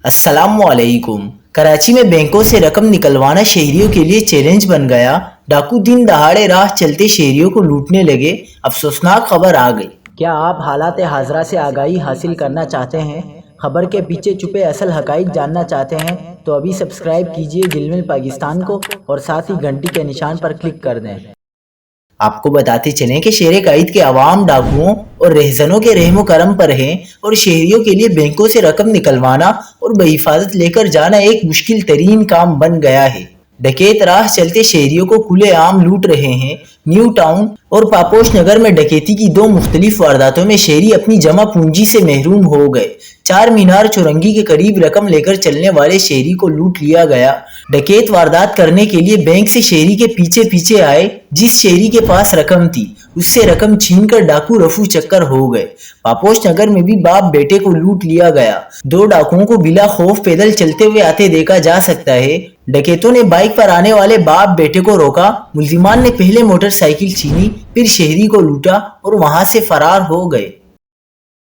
अस्सलाम वालेकुम। कराची में बैंकों से रकम निकलवाना शहरियों के लिए चैलेंज बन गया। डाकू दिन दहाड़े राह चलते शहरियों को लूटने लगे। अफसोसनाक खबर आ गई। क्या आप हालात हाजरा से आगाही हासिल करना चाहते हैं? खबर के पीछे छुपे असल हकाइक जानना चाहते हैं? तो अभी सब्सक्राइब कीजिए जिलमिल पाकिस्तान को और साथ ही घंटी के निशान पर क्लिक कर दें। आपको बताते चलें कि शेर कायद के अवाम डाकुओं और रहजनों के रहमो करम पर हैं और शहरियों के लिए बैंकों से रकम निकलवाना और बहिफाजत लेकर जाना एक मुश्किल तरीन काम बन गया है। डकैत राह चलते शहरियों को खुले आम लूट रहे हैं। न्यू टाउन और पापोश नगर में डकैती की दो मुख्तलिफ वारदातों में शहरी अपनी जमा पूंजी से महरूम हो गए। चार मीनार चौरंगी के करीब रकम लेकर चलने वाले शहरी को लूट लिया गया। डकैत वारदात करने के लिए बैंक से शहरी के पीछे पीछे आए। जिस शहरी के पास रकम थी उससे रकम छीनकर डाकू रफू चक्कर हो गए। पापोश नगर में भी बाप बेटे को लूट लिया गया। दो डाकुओं को बिला खौफ पैदल चलते हुए आते देखा जा सकता है। डकैतों ने बाइक पर आने वाले बाप बेटे को रोका। मुल्जिमान ने पहले मोटरसाइकिल छीनी, फिर शहरी को लूटा और वहां से फरार हो गए।